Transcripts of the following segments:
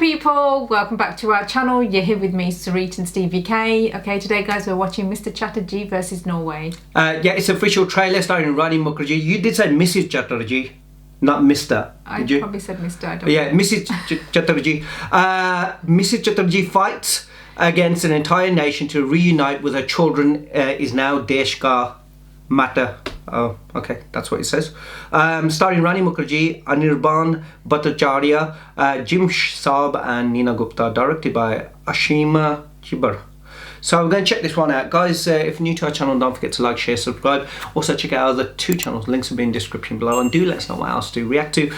people, welcome back to our channel. You're here with me, SUREET and Stevie K. Okay, today guys we're watching Mr. Chatterjee versus Norway. Yeah, it's official trailer starring Rani Mukerji. You did say Mrs. Chatterjee, not Mr. Did you? Probably said Mr. I don't Yeah, know. Mrs. Chatterjee. Mrs. Chatterjee fights against an entire nation to reunite with her children is now Desh Ka Matter. Oh, okay, that's what it says. Starring Rani Mukerji, Anirban Bhattacharya, Jim Saab and Nina Gupta, directed by Ashima Chibar. So we're going to check this one out. Guys, if you're new to our channel, don't forget to like, share, subscribe. Also check out our other two channels, links will be in the description below, and do let us know what else to react to.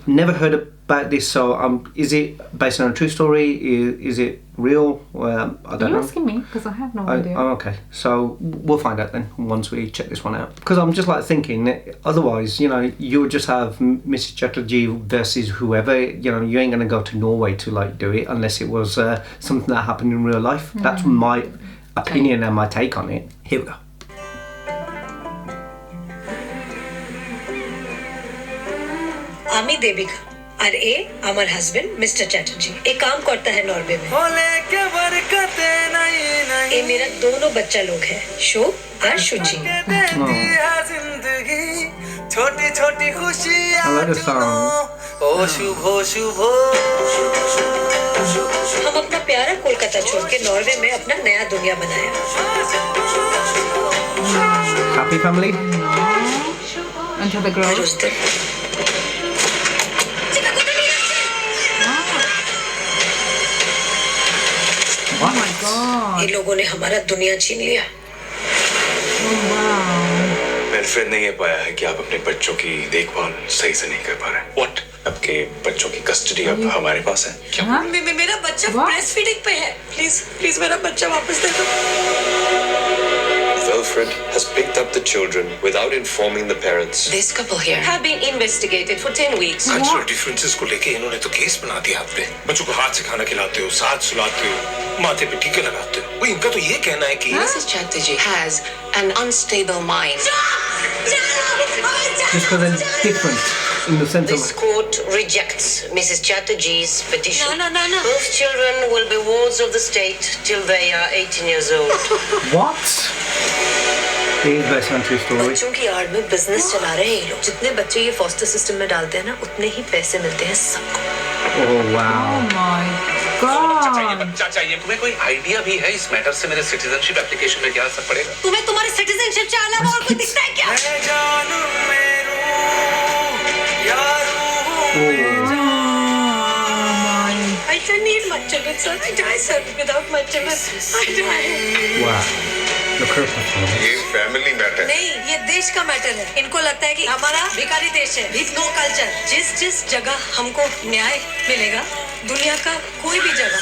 Never heard about this, so is it based on a true story? Is it real? I don't know. You're asking me, because I have no idea. Oh, okay. So we'll find out then, once we check this one out. Because I'm just like thinking, otherwise, you know, you would just have Mrs. Chatterjee versus whoever, you know, you ain't going to go to Norway to like do it unless it was something that happened in real life. That's my opinion and my take on it. Here we go. आमी देविका और আমার husband mister Chatterjee एक काम करता है Norway में ये मेरा दोनों बच्चा लोग हैं शो और शुचि छोटी छोटी खुशियां I like the song. ओ शुभ शुभ हम अपना प्यारा कोलकाता छोड़ के नॉर्वे में अपना नया दुनिया बनाया Happy family? Until the girls. उस दिन Oh my god. इन लोगों ने हमारा दुनिया छीन लिया Oh wow. मेरे फ्रेंड ने ये पाया है कि आप अपने बच्चों की देखभाल सही से नहीं कर पा रहे। What? आपके बच्चों की कस्टडी अब हमारे पास है। क्या? हाँ? मेरा बच्चा ब्रेस्ट फीडिंग पे है प्लीज मेरा बच्चा वापस दे दो Wilfred has picked up the children without informing the parents. This couple here have been investigated for 10 weeks. Cultural differences को लेके इन्होंने तो केस बना दिया आप पे। बच्चों को हाथ से खाना खिलाते हो, साथ सुलाते हो, माथे पे टीके लगाते हो। वो इनका तो ये कहना है कि Mrs. Chatterjee has an unstable mind. Just because they're different in the sense This of... court rejects Mrs. Chatterjee's petition. No. Both children will be wards of the state till they are 18 years old. What? It is based on a true story. बच्चों की आड़ में business चला रहे हैं ये लोग जितने बच्चे ये फॉस्टर सिस्टम में डालते हैं ना उतने ही पैसे मिलते हैं सबको Oh wow. Oh my god. चाचा ये तुम्हें कोई आइडिया भी है इस मैटर से मेरे सिटीजनशिप एप्लीकेशन में क्या असर पड़ेगा? तुम्हें तुम्हारे सिटीजनशिप से अलावा और कुछ दिखता है क्या मैं जानू Meru यारू I need my children sir I die sir without my children I die Wow. The purpose of it. ये फैमिली मैटर। नहीं ये देश का मैटर है इनको लगता है कि हमारा भिखारी देश है विद नो कल्चर जिस जगह हमको न्याय मिलेगा दुनिया का कोई भी जगह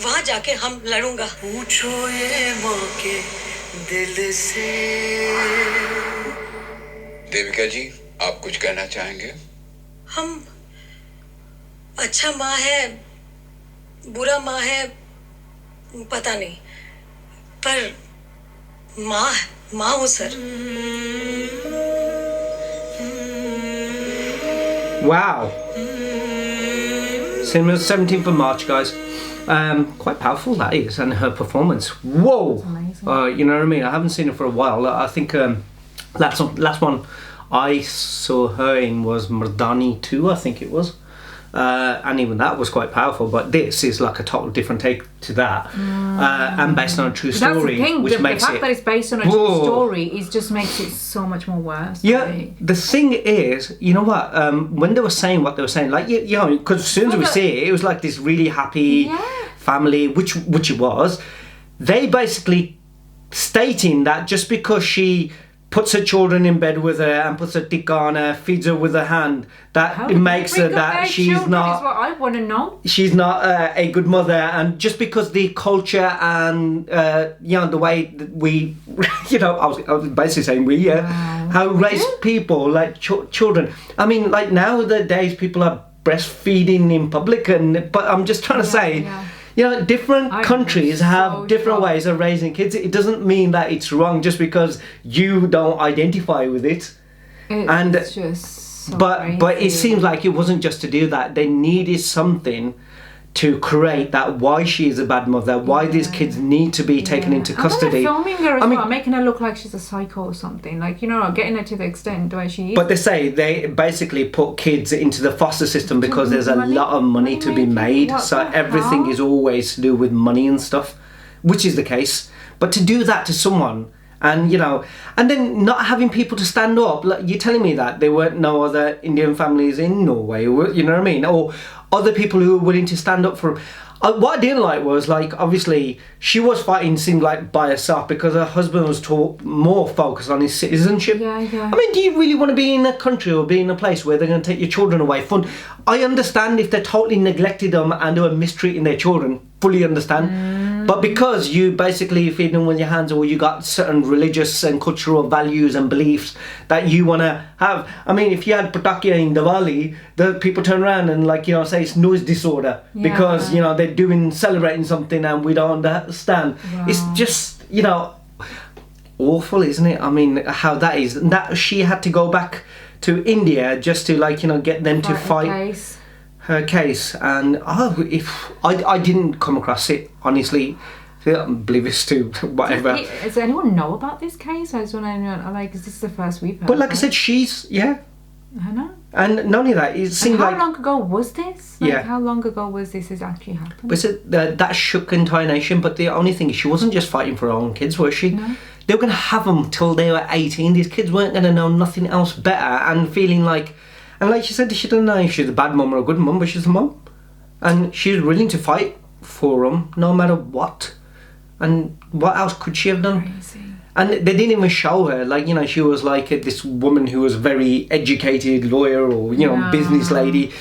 वहाँ जाके हम लड़ूंगा पूछो ये मौके दिल से देविका जी, आप कुछ कहना चाहेंगे? हम अच्छा माँ है बुरा माँ है पता नहीं पर माँ हूँ sir Wow. Cinema 17th of March, guys. Quite powerful that is, and her performance. Whoa! Amazing. You know what I mean? I haven't seen her for a while. I think last one I saw her in was Mardani 2, I think it was. And even that was quite powerful, but this is like a total different take to that, and based on a true story, That's the thing. which The makes fact it. that it's based on a true story is just makes it so much more worse. Yeah, Like, the thing is, you know what? When they were saying what they were saying, like you know, because as soon as we see it, it was like this really happy family, which it was. They basically stating that just because she puts her children in bed with her and puts her dick on her, feeds her with her hand, that it makes her that she's not. Is what I want to know. She's not a good mother, and just because the culture and you know the way that we, you know, I was basically saying we, how raise people like children. I mean, like nowadays people are breastfeeding in public, but I'm just trying to say. You know, different countries have different ways of raising kids. It doesn't mean that it's wrong just because you don't identify with it. It's just so but it crazy. seems like it wasn't just to do that. They needed something to create that why she is a bad mother, why these kids need to be taken into custody. And they're filming her as I mean, well, making her look like she's a psycho or something. Like, you know, getting her to the extent where she is. but they say they basically put kids into the foster system because there's a lot of money to be made. What So the everything hell? is always to do with money and stuff, which is the case. But to do that to someone, and you know, and then not having people to stand up, like you're telling me that there weren't no other Indian families in Norway, you know what I mean, or other people who were willing to stand up for. What I didn't like was, like, obviously she was fighting, seemed like by herself, because her husband was more focused on his citizenship. Yeah. I mean, do you really want to be in a country or be in a place where they're going to take your children away? Fun. I understand if they totally neglected them and they were mistreating their children, fully understand. But because you basically feed them with your hands, or you got certain religious and cultural values and beliefs that you want to have. I mean, if you had Patakia in Diwali, the people turn around and, like, you know, say it's noise disorder because, you know, they're celebrating something and we don't understand. It's just, you know, awful, isn't it? I mean, how that is. And that she had to go back to India just to, like, you know, get them to fight her case. And if I didn't come across it, honestly. I'm oblivious to whatever. Does anyone know about this case? I just want to know, like, is this the first we've heard? But like I said, I know. and not only that, it seemed how like long ago was this? Like, how long ago was this has actually happened? was it that shook the entire nation. But the only thing is, she wasn't just fighting for her own kids, was she? No. They were going to have them till they were 18. These kids weren't going to know nothing else better, and feeling like, and like she said, she didn't know if she's a bad mum or a good mum, but she's a mum, and she's willing to fight for them no matter what. And what else could she have done? Crazy. And they didn't even show her, like, you know, she was like this woman who was very educated lawyer or, you know, business lady.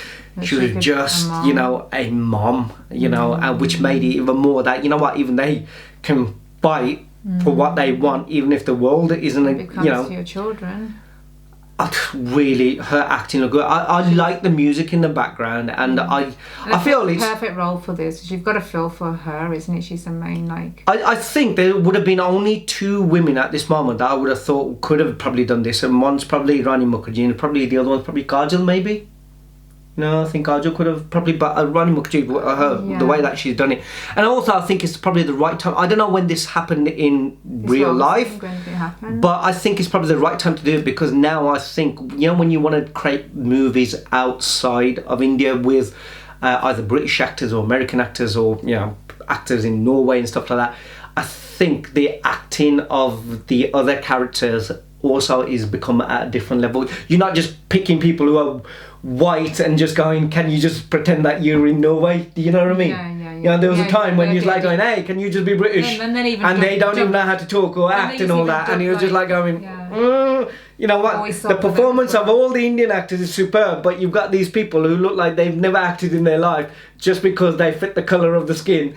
She was just, you know, a mom, you know, and which made it even more that, you know what, even they can fight for what they want, even if the world isn't, It comes you know. to your children. Really, her acting looked good. I like the music in the background, and I feel it's perfect role for this. You've got to feel for her, isn't it? She's the main, like. I think there would have been only 2 women at this moment that I would have thought could have probably done this, and one's probably Rani Mukerji, and probably the other one's probably Kajal, maybe. No, I think Kajal could have probably, but Rani Mukerji, the way that she's done it, and also I think it's probably the right time. I don't know when this happened in real life, but I think it's probably the right time to do it, because now I think, you know, when you want to create movies outside of India with either British actors or American actors, or, you know, actors in Norway and stuff like that, I think the acting of the other characters also is become at a different level. You're not just picking people who are white and just going, can you just pretend that you're in Norway? Do you know what I mean? Yeah. You know, there was a time when he was like going, hey, can you just be British? And then and they don't even know how to talk or act and all that. And he was just like going, you know what? The performance of all the Indian actors is superb, but you've got these people who look like they've never acted in their life just because they fit the colour of the skin.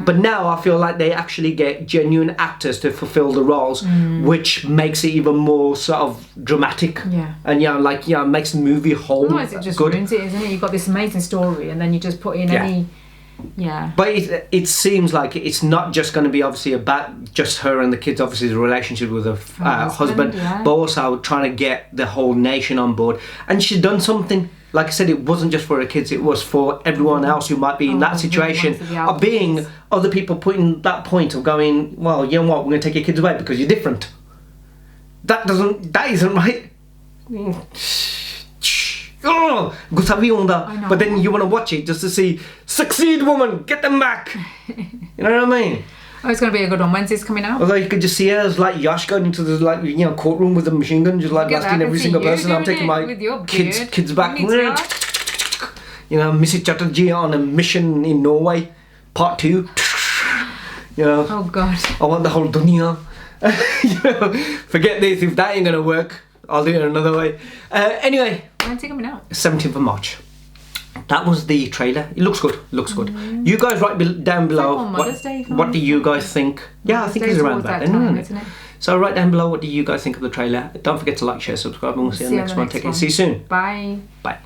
But now I feel like they actually get genuine actors to fulfill the roles, which makes it even more sort of dramatic. And, you know, like, you know, makes the movie whole. Otherwise it just ruins it, isn't it? You've got this amazing story and then you just put in any. But it seems like it's not just going to be obviously about just her and the kids, obviously the relationship with her husband, but also trying to get the whole nation on board. And she's done something. Like I said, it wasn't just for her kids, it was for everyone else who might be in that situation, of being other people putting that point of going, well, you know what, we're going to take your kids away because you're different. That isn't right. Oh, but then you want to watch it just to see, succeed, woman, get them back. You know what I mean? Oh, it's going to be a good one. When's this coming out? Although you could just see her as like Yash going into the, like, you know, courtroom with a machine gun, just like blasting every single person. I'm taking my kids back. You know, Mrs. Chatterjee on a mission in Norway, part 2. You know. Oh God. I want the whole dunya. You know, forget this. If that ain't gonna work, I'll do it another way. Anyway. When's it coming out? 17th of March. That was the trailer. It looks good. Looks good. You guys write down below. What do you guys think? Yeah, I think it's around that then, isn't it? So write down below, what do you guys think of the trailer? Don't forget to like, share, subscribe, and we'll see you on the next one. Take it. See you soon. Bye. Bye.